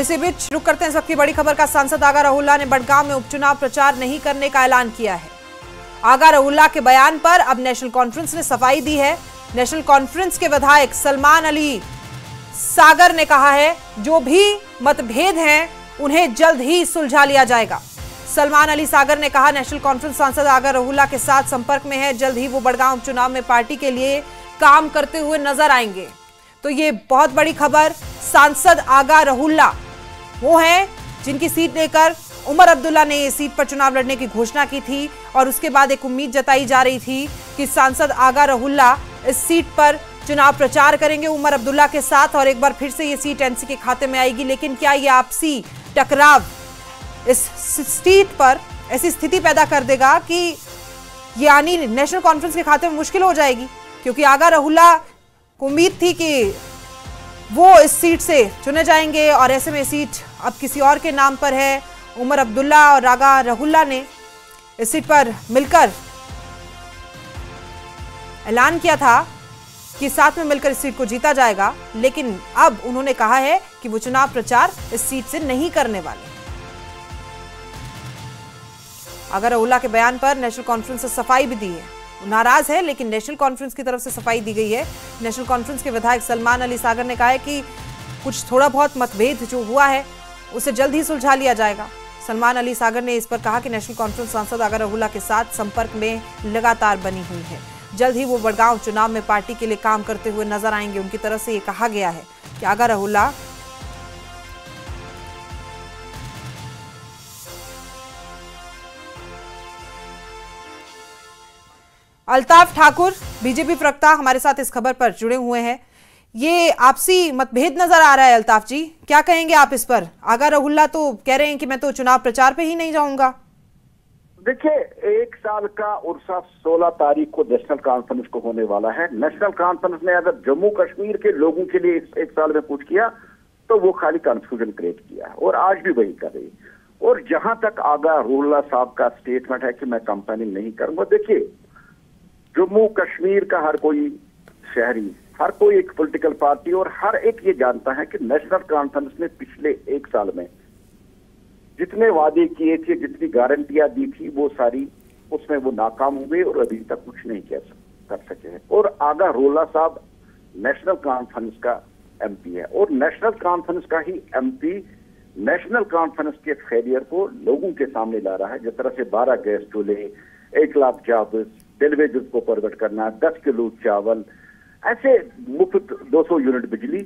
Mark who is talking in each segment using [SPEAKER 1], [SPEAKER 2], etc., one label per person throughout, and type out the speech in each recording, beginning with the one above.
[SPEAKER 1] इसी बीच रुक करते हैं इस वक्त की बड़ी खबर का। सांसद आगा रहुल्ला ने बड़गांव में उपचुनाव प्रचार नहीं करने का ऐलान किया है। आगा रहुल्ला के बयान पर अब नेशनल कॉन्फ्रेंस ने सफाई दी है। नेशनल कॉन्फ्रेंस के विधायक सलमान अली सागर ने कहा है जो भी मतभेद हैं उन्हें जल्द ही सुलझा लिया जाएगा। सलमान अली सागर ने कहा नेशनल कॉन्फ्रेंस सांसद आगा रहुल्ला के साथ संपर्क में है, जल्द ही वो बड़गांव उपचुनाव में पार्टी के लिए काम करते हुए नजर आएंगे। तो ये बहुत बड़ी खबर। सांसद आगा रहुल्ला वो हैं जिनकी सीट लेकर उमर अब्दुल्ला ने इस सीट पर चुनाव लड़ने की घोषणा की थी और उसके बाद एक उम्मीद जताई जा रही थी कि सांसद आगा रहुल्ला इस सीट पर चुनाव प्रचार करेंगे उमर अब्दुल्ला के साथ और एक बार फिर से ये सीट एनसी के खाते में आएगी। लेकिन क्या ये आपसी टकराव इस सीट पर ऐसी स्थिति पैदा कर देगा कि ये आनी नेशनल कॉन्फ्रेंस के खाते में मुश्किल हो जाएगी? क्योंकि आगा रहुल्ला को उम्मीद थी कि वो इस सीट से चुने जाएंगे और ऐसे में सीट अब किसी और के नाम पर है। उमर अब्दुल्ला और आगा रहुल्ला ने इस सीट पर मिलकर ऐलान किया था कि साथ में मिलकर इस सीट को जीता जाएगा, लेकिन अब उन्होंने कहा है कि वो चुनाव प्रचार इस सीट से नहीं करने वाले। आगा रहुल्ला के बयान पर नेशनल कॉन्फ्रेंस से सफाई भी दी है। वो नाराज है लेकिन नेशनल कॉन्फ्रेंस की तरफ से सफाई दी गई है। नेशनल कॉन्फ्रेंस के विधायक सलमान अली सागर ने कहा है कि कुछ थोड़ा बहुत मतभेद जो हुआ है उसे जल्द ही सुलझा लिया जाएगा। सलमान अली सागर ने इस पर कहा कि नेशनल कॉन्फ्रेंस सांसद आगा रहुल्ला के साथ संपर्क में लगातार बनी हुई है, जल्द ही वो बड़गांव चुनाव में पार्टी के लिए काम करते हुए नजर आएंगे। उनकी तरफ से ये कहा गया है कि आगा रहुल्ला अल्ताफ ठाकुर बीजेपी प्रवक्ता हमारे साथ इस खबर पर जुड़े हुए हैं। ये आपसी मतभेद नजर आ रहा है। अल्ताफ जी, क्या कहेंगे आप इस पर? आगा रहुल्ला तो कह रहे हैं कि मैं तो चुनाव प्रचार पे ही नहीं जाऊंगा।
[SPEAKER 2] देखिए, 1 साल का उर्सा 16 तारीख को नेशनल कॉन्फ्रेंस को होने वाला है। नेशनल कॉन्फ्रेंस ने अगर जम्मू कश्मीर के लोगों के लिए 1 साल में कुछ किया तो वो खाली कंफ्यूजन क्रिएट किया और आज भी वही कर रही। और जहां तक आगा रहुल्ला साहब का स्टेटमेंट है कि मैं कैंपेनिंग नहीं करूंगा, देखिए जम्मू कश्मीर का हर कोई शहरी, हर कोई एक पॉलिटिकल पार्टी और हर एक ये जानता है कि नेशनल कॉन्फ्रेंस ने पिछले 1 साल में जितने वादे किए थे, जितनी गारंटियां दी थी, वो सारी उसमें वो नाकाम हुए और अभी तक कुछ नहीं कर सके हैं। और आगा रहुल्ला साहब नेशनल कॉन्फ्रेंस का एमपी है और नेशनल कॉन्फ्रेंस का ही एमपी नेशनल कॉन्फ्रेंस के फेलियर को लोगों के सामने ला रहा है। जिस तरह से 12 गैस चूल्हे, 1 लाख जॉब्स, रेलवेज को परवट करना, 10 किलो चावल, ऐसे मुफ्त 200 यूनिट बिजली,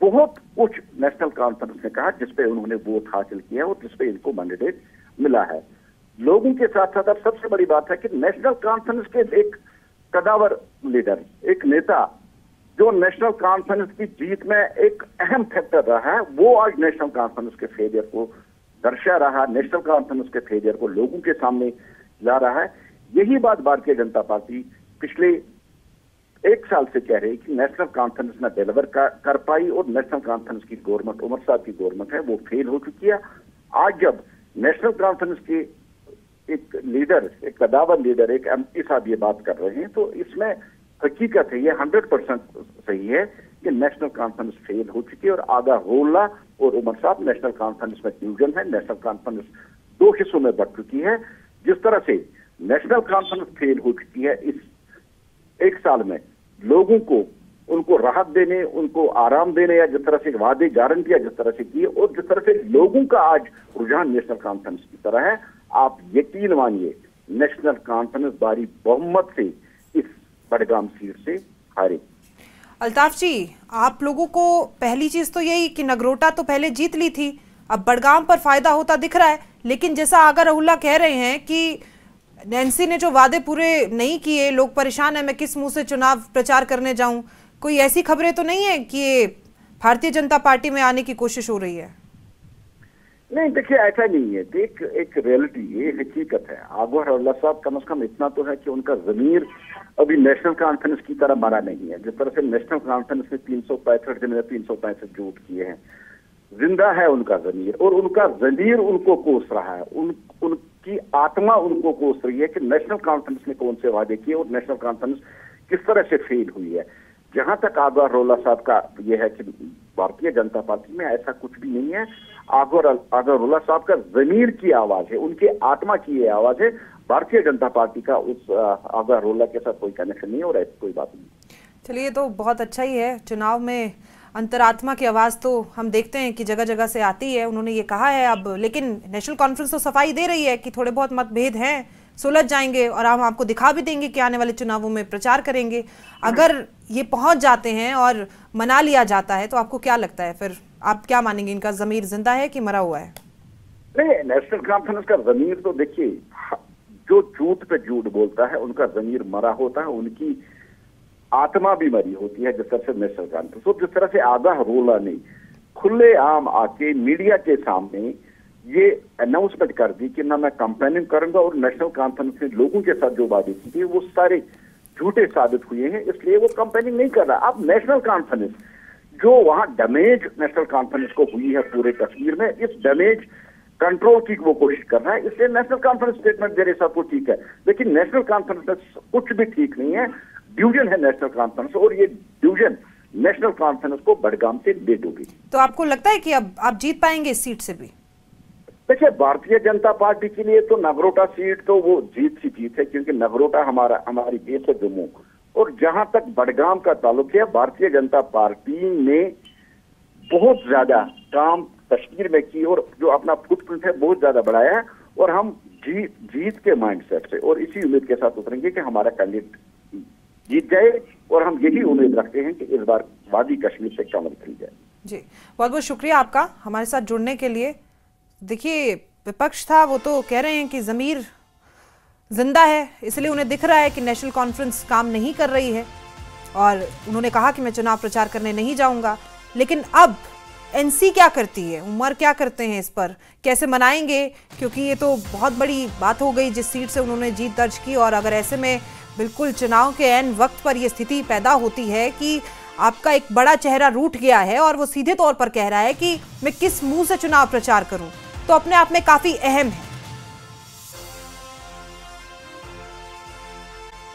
[SPEAKER 2] बहुत कुछ नेशनल कॉन्फ्रेंस ने कहा जिसपे उन्होंने वोट हासिल किया और जिसपे इनको मैंडेट मिला है। लोगों के साथ साथ अब सबसे बड़ी बात है कि नेशनल कॉन्फ्रेंस के एक कदावर लीडर, एक नेता जो नेशनल कॉन्फ्रेंस की जीत में एक अहम फैक्टर रहा है, वो आज नेशनल कॉन्फ्रेंस के फेलियर को दर्शा रहा, नेशनल कॉन्फ्रेंस के फेलियर को लोगों के सामने ला रहा है। यही बात भारतीय जनता पार्टी पिछले 1 साल से कह रही कि नेशनल कॉन्फ्रेंस न डिलीवर कर पाई और नेशनल कॉन्फ्रेंस की गवर्नमेंट, उमर साहब की गवर्नमेंट है, वो फेल हो चुकी है। आज जब नेशनल कॉन्फ्रेंस के एक लीडर, एक कदावर लीडर, एक एमपी साहब ये बात कर रहे हैं तो इसमें हकीकत है, ये 100% सही है कि नेशनल कॉन्फ्रेंस फेल हो चुकी है और आगा रहुल्ला और उमर साहब नेशनल कॉन्फ्रेंस में फ्यूजन है। नेशनल कॉन्फ्रेंस 2 हिस्सों में बढ़ चुकी है। जिस तरह से नेशनल कॉन्फ्रेंस फेल हो चुकी है इस 1 साल में, लोगों को उनको राहत देने, उनको आराम देने या जिस तरह से वादे गारंटियां जिस तरह से की और जिस तरह से लोगों का आज रुझान नेशनल कॉन्फ्रेंस की तरह है, आप यकीन मानिए नेशनल कॉन्फ्रेंस भारी बहुमत से इस बड़गाम सीट से हारे।
[SPEAKER 1] अल्ताफ जी, आप लोगों को पहली चीज तो यही कि नगरोटा तो पहले जीत ली थी, अब बड़गाम पर फायदा होता दिख रहा है। लेकिन जैसा आगा रहुल्ला कह रहे हैं कि एनसी ने जो वादे पूरे नहीं किए, लोग परेशान है, मैं किस मुंह से चुनाव प्रचार करने जाऊं। कोई ऐसी खबरें तो नहीं है कि ये भारतीय जनता पार्टी में आने की कोशिश हो रही है?
[SPEAKER 2] नहीं, देखिए ऐसा नहीं है। एक रियलिटी, ये हकीकत है। आगा रहुल्ला साहब कम से कम इतना तो है कि उनका जमीर अभी नेशनल कॉन्फ्रेंस की तरह मरा नहीं है। जिस तरह से नेशनल कॉन्फ्रेंस ने 365 दिन में 365 झूठ किए हैं, जिंदा है उनका जमीर और उनका जमीर उनको कोस रहा है। उनकी आत्मा उनको कोस रही है कि नेशनल कॉन्फ्रेंस ने कौन से वादे किए और नेशनल कॉन्फ्रेंस किस तरह से फेल हुई है। जहां तक आगा रहुल्ला साहब का यह है कि भारतीय जनता पार्टी में ऐसा कुछ भी नहीं है। आगरुल्लाह साहब का जमीर की आवाज है, उनके आत्मा की ये आवाज है। भारतीय जनता पार्टी का उस आगरुल्लाह के साथ कोई कनेक्शन नहीं हो रहा है, कोई बात नहीं।
[SPEAKER 1] चलिए, तो बहुत अच्छा ही है। चुनाव में अंतरात्मा की आवाज तो हम देखते हैं कि जगह जगह से आती है, उन्होंने ये कहा है अब। लेकिन नेशनल कॉन्फ्रेंस तो सफाई दे रही है कि थोड़े बहुत मतभेद हैं, सुलझ जाएंगे और हम आपको दिखा भी देंगे कि आने वाले चुनावों में प्रचार करेंगे। अगर ये पहुंच जाते हैं और मना लिया जाता है तो आपको क्या लगता है, फिर आप क्या मानेंगे, इनका जमीर जिंदा है कि मरा हुआ है?
[SPEAKER 2] नहीं, नेशनल कॉन्फ्रेंस का जमीर तो देखिए, जो झूठ पे झूठ बोलता है उनका जमीर मरा होता है, उनकी आत्मा भी मरी होती है। जिस तरह से नेशनल कॉन्फ्रेंस, तो जिस तरह से आगरुल्लाह ने खुले आम आके मीडिया के सामने ये अनाउंसमेंट कर दी कि ना मैं कैंपेनिंग करूंगा, और नेशनल कॉन्फ्रेंस ने लोगों के साथ जो वादे की थी वो सारे झूठे साबित हुए हैं, इसलिए वो कैंपेनिंग नहीं कर रहा। अब नेशनल कॉन्फ्रेंस जो वहां डैमेज नेशनल कॉन्फ्रेंस को हुई है पूरे कश्मीर में, इस डैमेज कंट्रोल की वो कोशिश कर रहा है, इसलिए नेशनल कॉन्फ्रेंस स्टेटमेंट दे रहे सब कुछ ठीक है। लेकिन नेशनल कॉन्फ्रेंस में कुछ भी ठीक नहीं है, डिवीजन है नेशनल कॉन्फ्रेंस, और ये डिवीजन नेशनल कॉन्फ्रेंस को बड़गाम से दे दोगी।
[SPEAKER 1] तो आपको लगता है कि अब आप जीत पाएंगे इस सीट से भी?
[SPEAKER 2] देखिए, भारतीय जनता पार्टी के लिए तो नगरोटा सीट तो वो जीत की जीत है, क्योंकि नगरोटा हमारी बेस है जम्मू। और जहां तक बड़गाम का ताल्लुक है, भारतीय जनता पार्टी ने बहुत ज्यादा काम कश्मीर में की और जो अपना फुटप्रिंट है बहुत ज्यादा बढ़ाया है, और हम जीत के माइंडसेट से और इसी उम्मीद के साथ उतरेंगे कि हमारा कैंडिडेट जीत जाए, और हम यही उम्मीद रखते हैं कि इस बार वादी कश्मीर से कमर खिल जाए।
[SPEAKER 1] जी, बहुत बहुत शुक्रिया आपका हमारे साथ जुड़ने के लिए। देखिए, विपक्ष था वो तो कह रहे हैं कि ज़मीर जिंदा है, इसलिए उन्हें दिख रहा है कि नेशनल कॉन्फ्रेंस काम नहीं कर रही है, और उन्होंने कहा कि मैं चुनाव प्रचार करने नहीं जाऊंगा। लेकिन अब एनसी क्या करती है, उमर क्या करते हैं, इस पर कैसे मनाएंगे, क्योंकि ये तो बहुत बड़ी बात हो गई जिस सीट से उन्होंने जीत दर्ज की। और अगर ऐसे में बिल्कुल चुनाव के ऐन वक्त पर यह स्थिति पैदा होती है कि आपका एक बड़ा चेहरा रूठ गया है और वो सीधे तौर पर कह रहा है कि मैं किस मुंह से चुनाव प्रचार करूं, तो अपने आप में काफी अहम है।